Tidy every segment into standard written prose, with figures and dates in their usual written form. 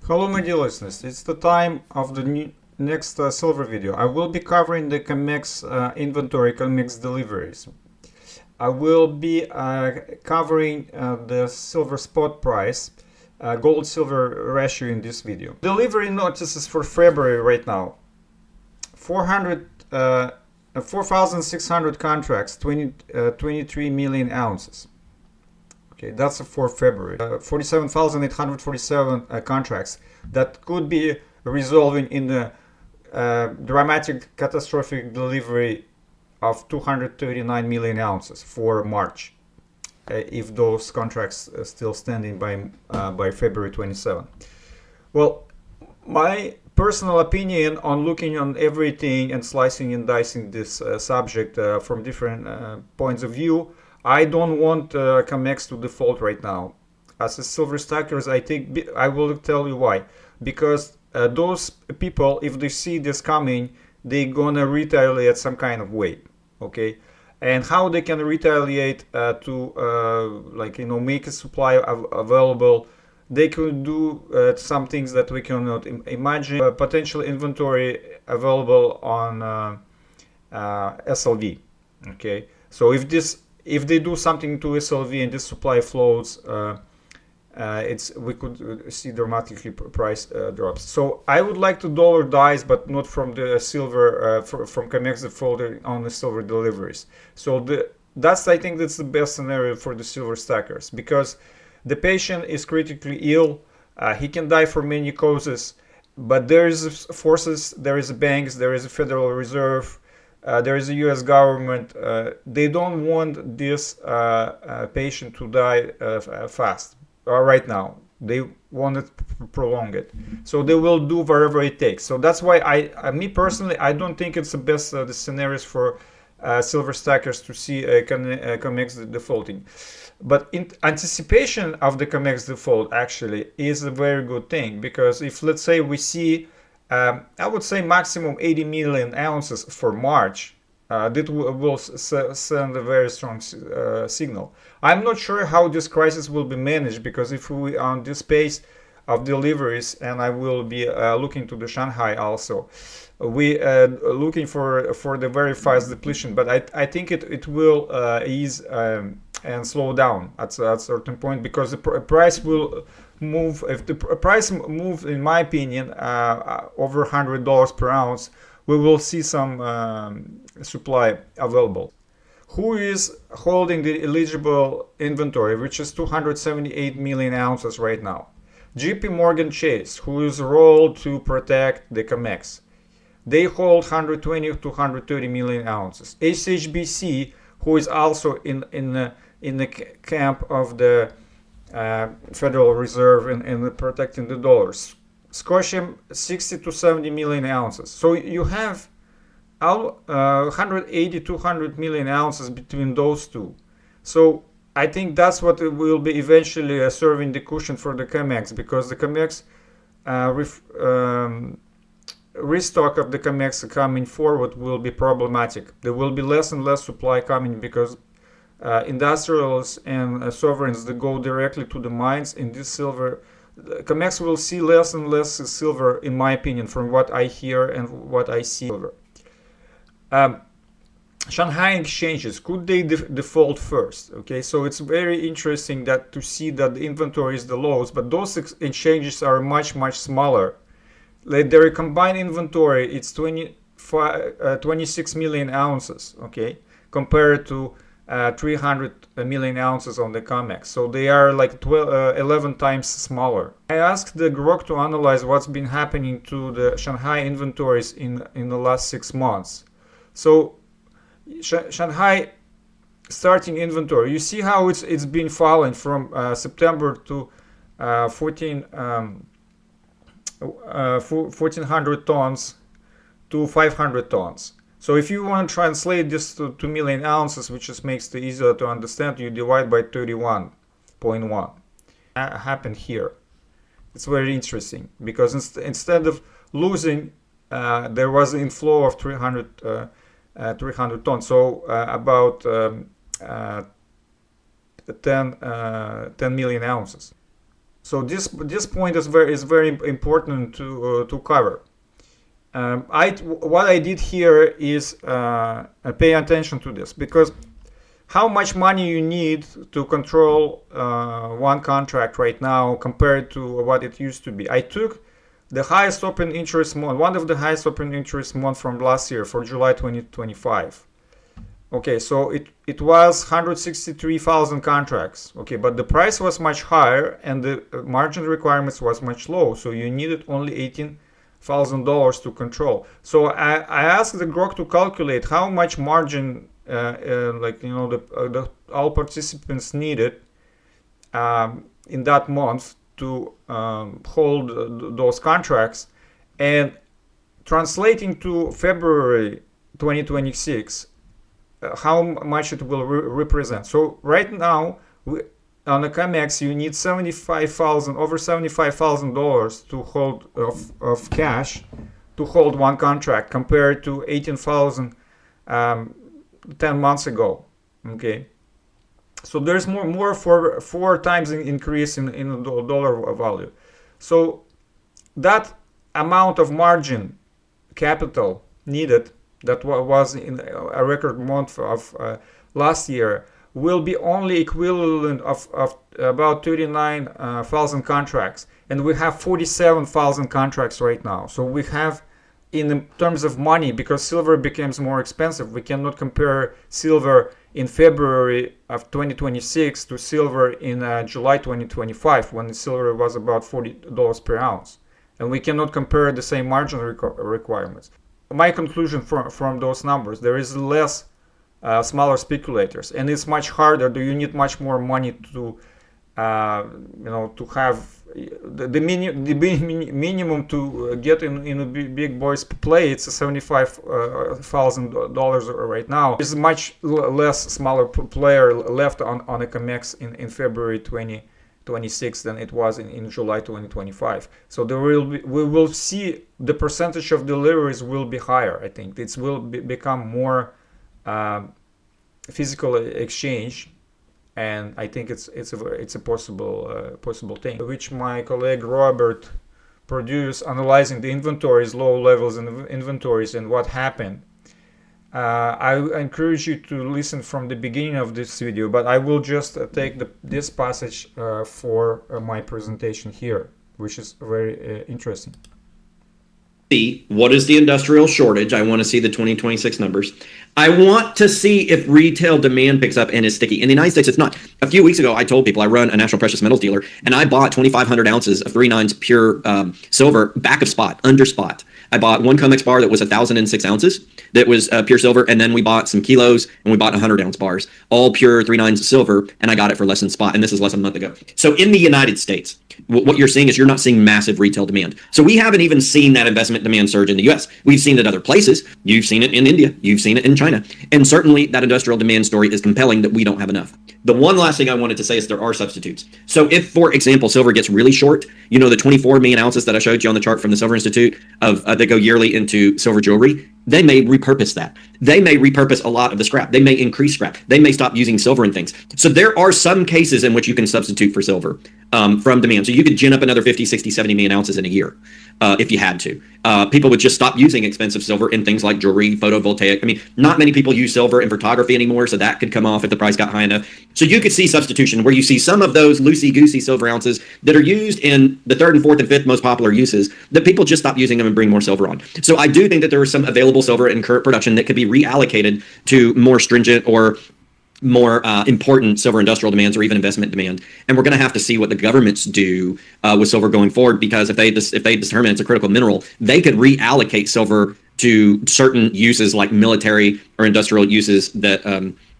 Hello my dear listeners, it's the time of the next silver video. I will be covering the COMEX inventory, COMEX deliveries. I will be covering the silver spot price, gold-silver ratio in this video. Delivery notices for February right now. 4,600 contracts, 23 million ounces. Okay, that's for February. 47,847 contracts that could be resolving in the dramatic catastrophic delivery of 239 million ounces for March, if those contracts are still standing by February 27. Well, my personal opinion on looking on everything and slicing and dicing this subject from different points of view, I don't want COMEX to default right now. As a silver stackers, I will tell you why. Because those people, if they see this coming, they're gonna retaliate some kind of way. Okay, and how they can retaliate to make a supply available. They could do some things that we cannot imagine. Potential inventory available on SLV. Okay, so if they do something to SLV and this supply flows, we could see dramatically price drops. So I would like to dollar dice, but not from the silver from COMEX default on the silver deliveries. So I think that's the best scenario for the silver stackers, because the patient is critically ill. He can die for many causes, but there is forces, there is banks, there is a Federal Reserve. There is a U.S. government. They don't want this patient to die fast right now. They want to prolong it, so they will do whatever it takes. So that's why me personally, I don't think it's the best the scenarios for silver stackers to see COMEX defaulting. But in anticipation of the COMEX default actually is a very good thing, because if, let's say, we see I would say maximum 80 million ounces for March, that will send a very strong signal. I'm not sure how this crisis will be managed, because if we on this pace of deliveries, and I will be looking to the Shanghai also, we looking for the very fast depletion, but I think it will ease and slow down at a certain point, because the price will move. If the price moves, in my opinion, over $100 per ounce, we will see some supply available. Who is holding the eligible inventory, which is 278 million ounces right now? JP Morgan Chase, who is rolled to protect the COMEX. They hold 120 to 130 million ounces. HSBC, who is also in the camp of the Federal Reserve and protecting the dollars. Scotiam, 60 to 70 million ounces. So you have 180 to 200 million ounces between those two. So I think that's what will be eventually serving the cushion for the COMEX, because the COMEX restock of the COMEX coming forward will be problematic. There will be less and less supply coming, because industrials and sovereigns that go directly to the mines in this silver, COMEX will see less and less silver, in my opinion, from what I hear and what I see. Shanghai exchanges, could they default first? Okay, so it's very interesting that to see that the inventory is the lowest, but those exchanges are much smaller. Like their combined inventory, it's 26 million ounces, okay, compared to 300 million ounces on the COMEX. So they are like 11 times smaller. I asked the Grok to analyze what's been happening to the Shanghai inventories in the last 6 months. So Shanghai starting inventory, you see how it's been falling from September to 1,400 tons to 500 tons. So if you want to translate this to 2 million ounces, which just makes it easier to understand, you divide by 31.1. Happened here. It's very interesting, because instead of losing, there was an inflow of 300 tons. So about 10 million ounces. So this point is very important to cover. What I did here is pay attention to this, because how much money you need to control one contract right now compared to what it used to be. I took the highest open interest month, one of the highest open interest month from last year, for July 2025. Okay, so it was 163,000 contracts. Okay, but the price was much higher and the margin requirements was much low, so you needed only $18,000 to control. So I asked the Grok to calculate how much margin all participants needed in that month to hold those contracts, and translating to February 2026, how much it will represent. So right now, on the COMEX, you need over $75,000 to hold of cash to hold one contract, compared to 18,000 10 months ago. Okay, so there's more for 4 times increase in the dollar value. So that amount of margin capital needed, that was in a record month of last year, will be only equivalent of about 39,000 contracts, and we have 47,000 contracts right now. So we have, in terms of money, because silver becomes more expensive, we cannot compare silver in February of 2026 to silver in July 2025, when the silver was about $40 per ounce, and we cannot compare the same margin requirements. My conclusion from those numbers: there is less smaller speculators, and it's much harder. Do you need much more money to to have the minimum to get in a big boys play? It's $75,000 right now. There's much less smaller player left on a COMEX in February 2026 than it was in July 2025. So we will see the percentage of deliveries will be higher. I think it will become more physical exchange. And I think it's a possible thing, which my colleague Robert produced, analyzing the inventories, low levels in inventories, and what happened. I encourage you to listen from the beginning of this video, but I will just take this passage for my presentation here, which is very interesting. What is the industrial shortage? I want to see the 2026 numbers. I want to see if retail demand picks up and is sticky. In the United States, it's not. A few weeks ago, I told people I run a national precious metals dealer, and I bought 2,500 ounces of 3/9 pure silver back of spot, under spot. I bought one COMEX bar that was 1,006 ounces that was pure silver, and then we bought some kilos, and we bought 100-ounce bars, all pure 3/9 silver, and I got it for less than spot, and this is less than a month ago. So in the United States, what you're seeing is you're not seeing massive retail demand. So we haven't even seen that investment demand surge in the US. We've seen it other places. You've seen it in India. You've seen it in China. And certainly that industrial demand story is compelling that we don't have enough. The one last thing I wanted to say is there are substitutes. So if, for example, silver gets really short, you know, the 24 million ounces that I showed you on the chart from the Silver Institute of that go yearly into silver jewelry, they may repurpose that. They may repurpose a lot of the scrap. They may increase scrap. They may stop using silver in things. So there are some cases in which you can substitute for silver from demand. So you could gin up another 50, 60, 70 million ounces in a year if you had to. People would just stop using expensive silver in things like jewelry, photovoltaic. I mean, not many people use silver in photography anymore, so that could come off if the price got high enough. So you could see substitution where you see some of those loosey-goosey silver ounces that are used in the third and fourth and fifth most popular uses, that people just stop using them and bring more silver on. So I do think that there is some available silver in current production that could be reallocated to more stringent or more important silver industrial demands or even investment demand. And we're going to have to see what the governments do with silver going forward, because if they determine it's a critical mineral, they could reallocate silver to certain uses like military or industrial uses that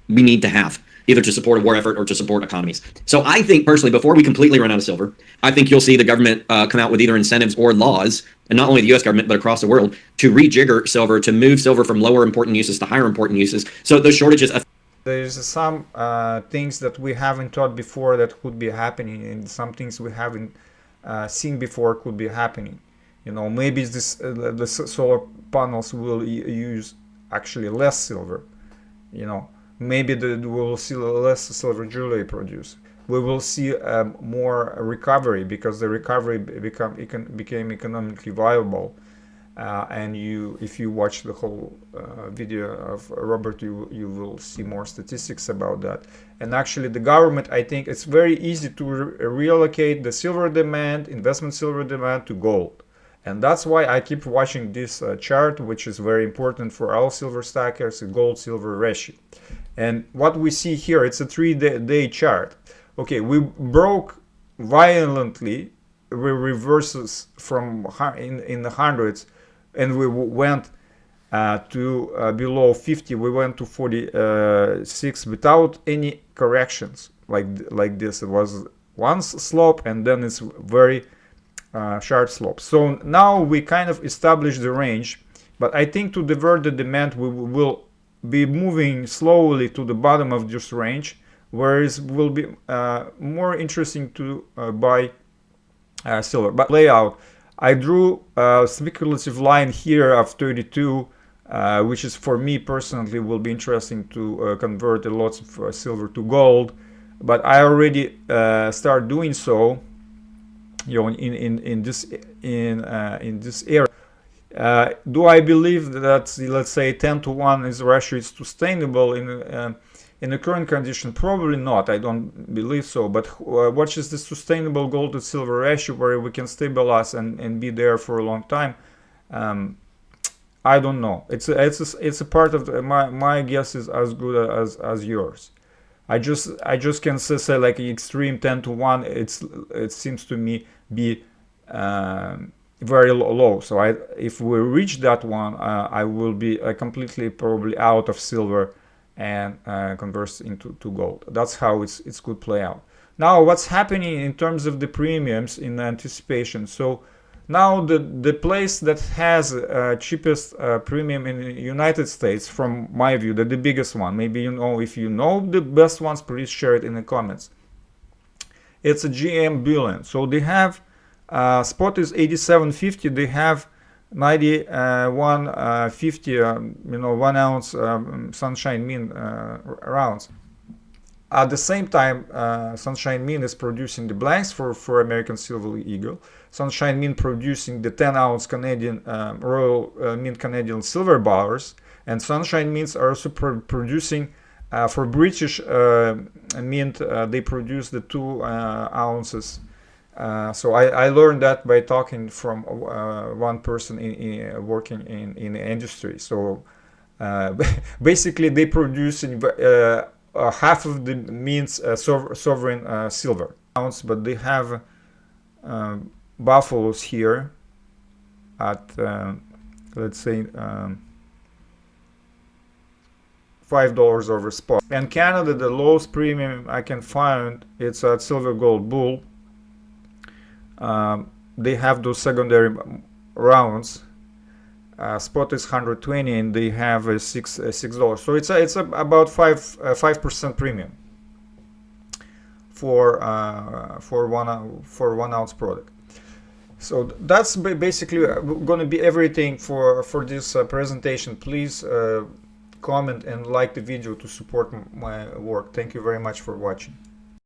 we need to have, either to support a war effort or to support economies. So I think personally, before we completely run out of silver, I think you'll see the government come out with either incentives or laws, and not only the US government, but across the world, to rejigger silver, to move silver from lower important uses to higher important uses. So those shortages. There's some things that we haven't thought before that could be happening, and some things we haven't seen before could be happening. You know, maybe the solar panels will use actually less silver. You know, maybe we'll see less silver jewelry produced. we will see more recovery, because the recovery became economically viable. And if you watch the whole video of Robert, you will see more statistics about that. And actually, the government, I think it's very easy to reallocate the silver demand, investment silver demand, to gold. And that's why I keep watching this chart, which is very important for all silver stackers, the gold-silver ratio. And what we see here, it's a 3-day chart. Okay, we broke violently, we reverses from in the hundreds, and we went to below 50. We went to 46 without any corrections like this. It was one slope, and then it's very sharp slope. So now we kind of established the range, but I think to divert the demand, we will be moving slowly to the bottom of this range, whereas will be more interesting to buy silver. But layout, I drew a speculative line here of 32, which is for me personally will be interesting to convert a lot of silver to gold. But I already start doing so, you know, in this area. Do I believe that, let's say, 10-to-1 is ratio is sustainable in the current condition? Probably not. I don't believe so. But what is the sustainable gold to silver ratio where we can stabilize and be there for a long time? I don't know. It's a part of my guess is as good as yours. I just can say like extreme 10-to-1. It seems to me be very low. So if we reach that one, I will be completely probably out of silver and converts into gold. That's how it's could play out. Now, what's happening in terms of the premiums in anticipation? So now the place that has cheapest premium in the United States, from my view, the biggest one, maybe you know, if you know the best ones, please share it in the comments. It's a GM bullion. So they have spot is 87.50. They have 91.50, you know, 1 ounce Sunshine Mean rounds. At the same time, Sunshine Mean is producing the blanks for American Silver Eagle. Sunshine Mean producing the 10 ounce Canadian Royal Mint Canadian silver bars, and Sunshine Mints are also producing for British Mint. They produce the 2 ounces. So I learned that by talking from one person working in the industry. So basically, they produce half of the Mint's sovereign silver ounce, but they have buffaloes here at let's say $5 over spot. And Canada, the lowest premium I can find, it's at Silver Gold Bull. They have those secondary rounds. Spot is 120, and they have $6. So it's about 5% premium for 1 ounce product. So that's basically going to be everything for this presentation. Please comment and like the video to support my work. Thank you very much for watching.